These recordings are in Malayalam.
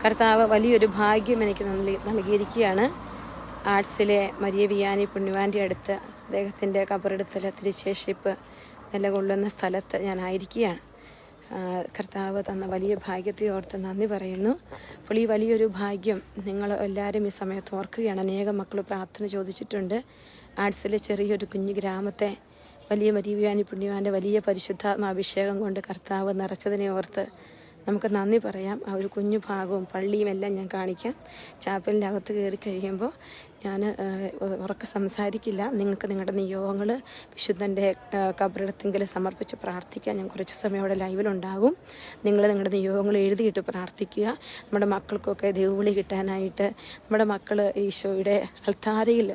കർത്താവ് വലിയൊരു ഭാഗ്യം എനിക്ക് നൽകിയിരിക്കുകയാണ്. ആർട്സിലെ മരിയ വിയാനി പുണ്യവാൻ്റെ അടുത്ത് അദ്ദേഹത്തിൻ്റെ കബറെടുത്തൽ തിരുശേഷിപ്പ് നിലകൊള്ളുന്ന സ്ഥലത്ത് ഞാനായിരിക്കുകയാണ്. കർത്താവ് തന്ന വലിയ ഭാഗ്യത്തെ ഓർത്ത് നന്ദി പറയുന്നു. അപ്പോൾ ഈ വലിയൊരു ഭാഗ്യം നിങ്ങൾ എല്ലാവരും ഈ സമയത്ത് ഓർക്കുകയാണ്. അനേകം മക്കൾ പ്രാർത്ഥന ചോദിച്ചിട്ടുണ്ട്. ആർട്സിലെ ചെറിയൊരു കുഞ്ഞു ഗ്രാമത്തെ വലിയ മരിയ വിയാനി പുണ്യവാൻ്റെ വലിയ പരിശുദ്ധാത്മാഭിഷേകം കൊണ്ട് കർത്താവ് നിറച്ചതിനെ ഓർത്ത് നമുക്ക് നന്ദി പറയാം. ആ ഒരു കുഞ്ഞു ഭാഗവും പള്ളിയും എല്ലാം ഞാൻ കാണിക്കാം. ചാപ്പലിൻ്റെ അകത്ത് കയറി കഴിയുമ്പോൾ ഞാൻ ഉറക്കെ സംസാരിക്കില്ല. നിങ്ങൾക്ക് നിങ്ങളുടെ നിയോഗങ്ങൾ വിശുദ്ധൻ്റെ കബറിടത്തെങ്കിൽ സമർപ്പിച്ച് പ്രാർത്ഥിക്കാൻ ഞാൻ കുറച്ച് സമയം അവിടെ ലൈവിലുണ്ടാകും. നിങ്ങൾ നിങ്ങളുടെ നിയോഗങ്ങൾ എഴുതിയിട്ട് പ്രാർത്ഥിക്കുക. നമ്മുടെ മക്കൾക്കൊക്കെ ദൈവവിളി കിട്ടാനായിട്ട്, നമ്മുടെ മക്കൾ ഈശോയുടെ അൾത്താരയിൽ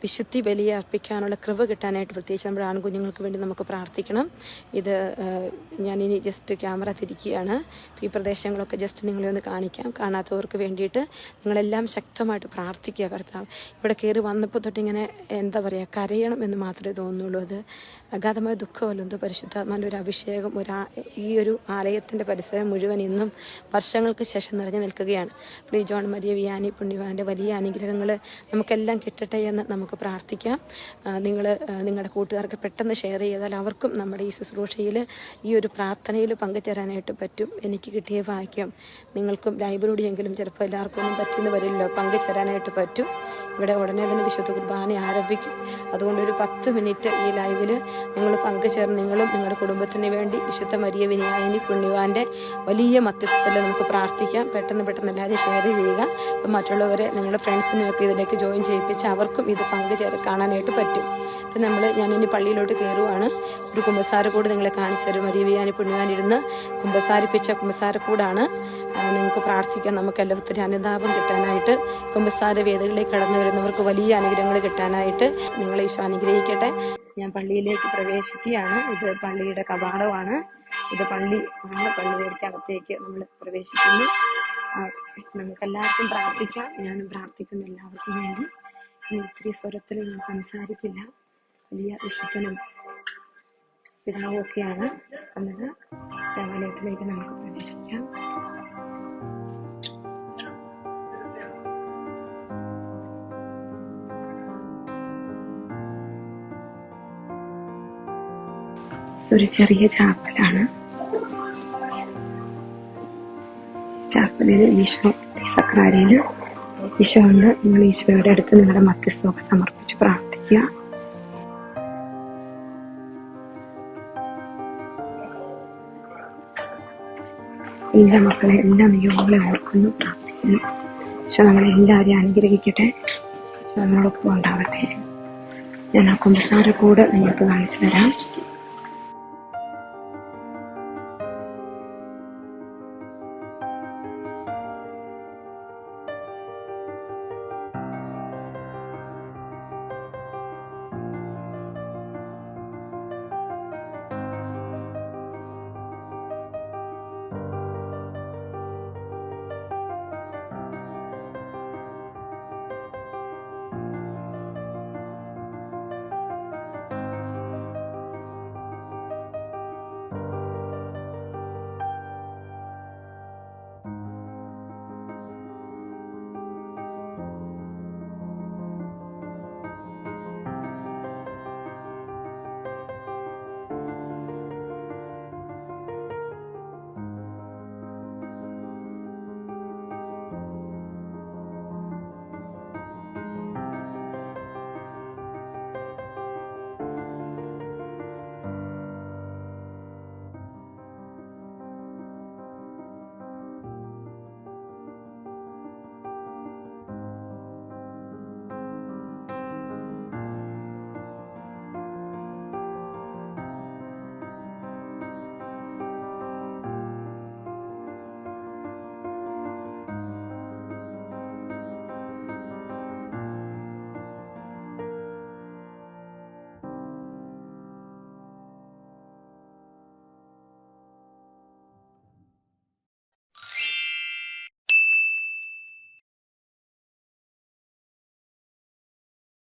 വിശുദ്ധി ബലി അർപ്പിക്കാനുള്ള കൃപ കിട്ടാനായിട്ട് പ്രത്യേകിച്ച് നമ്മുടെ ആൺകുഞ്ഞുങ്ങൾക്ക് വേണ്ടി നമുക്ക് പ്രാർത്ഥിക്കണം. ഇത് ഞാനിനി ജസ്റ്റ് ക്യാമറ തിരിക്കുകയാണ്. ഈ പ്രദേശങ്ങളൊക്കെ ജസ്റ്റ് നിങ്ങളെ ഒന്ന് കാണിക്കാം. കാണാത്തവർക്ക് വേണ്ടിയിട്ട് നിങ്ങളെല്ലാം ശക്തമായിട്ട് പ്രാർത്ഥിക്കുക. കർത്താവ് ഇവിടെ കയറി വന്നപ്പോൾ തൊട്ടിങ്ങനെ എന്താ പറയുക, കരയണം എന്ന് മാത്രമേ തോന്നുള്ളൂ. അത് അഗാധമായ ദുഃഖമല്ലോ. പരിശുദ്ധാത്മാവിൻ്റെ ഒരു അഭിഷേകം ഈ ഒരു ആലയത്തിൻ്റെ പരിസരം മുഴുവൻ ഇന്നും വർഷങ്ങൾക്ക് ശേഷം നിറഞ്ഞു നിൽക്കുകയാണ്. ഫ്രീ ജോൺ മരിയ വിയാനി പുണ്യവാൻ്റെ വലിയ അനുഗ്രഹങ്ങൾ നമുക്കെല്ലാം കിട്ടട്ടെ എന്ന് നമുക്ക് പ്രാർത്ഥിക്കാം. നിങ്ങൾ നിങ്ങളുടെ കൂട്ടുകാർക്ക് പെട്ടെന്ന് ഷെയർ ചെയ്താൽ അവർക്കും നമ്മുടെ ഈ ശുശ്രൂഷയിൽ ഈ ഒരു പ്രാർത്ഥനയിൽ പങ്കുചേരാനായിട്ട് പറ്റും. എനിക്ക് കിട്ടിയ ഭാഗ്യം നിങ്ങൾക്കും ലൈവിലൂടെയെങ്കിലും ചിലപ്പോൾ എല്ലാവർക്കും ഒന്നും പറ്റുമെന്ന് വരില്ലോ പങ്കുചേരാനായിട്ട് പറ്റും. ഇവിടെ ഉടനെ തന്നെ വിശുദ്ധ കുർബാന ആരംഭിക്കും. അതുകൊണ്ട് ഒരു 10 മിനിറ്റ് ഈ ലൈവിൽ നിങ്ങൾ പങ്കുചേർന്ന് നിങ്ങളും നിങ്ങളുടെ കുടുംബത്തിന് വേണ്ടി വിശുദ്ധ മരിയ വിയാനി പുണ്യവാൻ്റെ വലിയ മധ്യസ്ഥതയിൽ നമുക്ക് പ്രാർത്ഥിക്കാം. പെട്ടെന്ന് എല്ലാവരും ഷെയർ ചെയ്യുക. അപ്പം മറ്റുള്ളവരെ നിങ്ങളുടെ ഫ്രണ്ട്സിനെയൊക്കെ ഇതിലേക്ക് ജോയിൻ ചെയ്യിപ്പിച്ച് അവർക്കും ഇത് കാണാനായിട്ട് പറ്റും. അപ്പം ഞാനിനി പള്ളിയിലോട്ട് കയറുവാണ്. ഒരു കുമ്പസാരക്കൂട് നിങ്ങളെ കാണിച്ചു തരും. മരിയ വിയാനി പുണ്യവാൻ ഇരുന്ന് കുമ്പസാരിപ്പിച്ച കുമ്പസാരക്കൂടാണ്. നിങ്ങൾക്ക് പ്രാർത്ഥിക്കാം. നമുക്കെല്ലാം ഒത്തിരി അനുതാപം കിട്ടാനായിട്ട്, കുമ്പസാര വേദികളിലേക്ക് കടന്നു വരുന്നവർക്ക് വലിയ അനുഗ്രഹങ്ങൾ കിട്ടാനായിട്ട് നിങ്ങളെ ഈശോ അനുഗ്രഹിക്കട്ടെ. ഞാൻ പള്ളിയിലേക്ക് പ്രവേശിക്കുകയാണ്. ഇത് പള്ളിയുടെ കവാടമാണ്. ഇത് പള്ളിയുടെ അകത്തേക്ക് നമ്മൾ പ്രവേശിക്കുന്നു. നമുക്കെല്ലാവർക്കും പ്രാർത്ഥിക്കാം. ഞാനും പ്രാർത്ഥിക്കുന്നു എല്ലാവർക്കും വേണ്ടി. ഒത്തിരി സ്വരത്തിൽ ഞാൻ സംസാരിക്കില്ല. വലിയ വിശുദ്ധനും പിതാവും ഒക്കെയാണ് എന്നത്. ദേവാലയത്തിലേക്ക് നമുക്ക് പ്രവേശിക്കാം. ഒരു ചെറിയ ചാപ്പലാണ്. ചാപ്പലിൽ ഈശോ സക്രാരിയിൽ ഈശോ ഉണ്ട്. നിങ്ങൾ ഈശോയുടെ അടുത്ത് നിങ്ങളുടെ മധ്യസ്ഥമൊക്കെ സമർപ്പിച്ച് പ്രാർത്ഥിക്കുക. എല്ലാ മക്കളെ എല്ലാ നിയോഗങ്ങളെ ഓർക്കുന്നു, പ്രാർത്ഥിക്കുന്നു. ഈശോ നമ്മളെല്ലാവരെയും അനുഗ്രഹിക്കട്ടെ. ഈശോ നമ്മളൊപ്പം ഉണ്ടാവട്ടെ. ഞാൻ ആ കുമ്പസാരക്കൂട് നിങ്ങൾക്ക് കാണിച്ചു തരാം.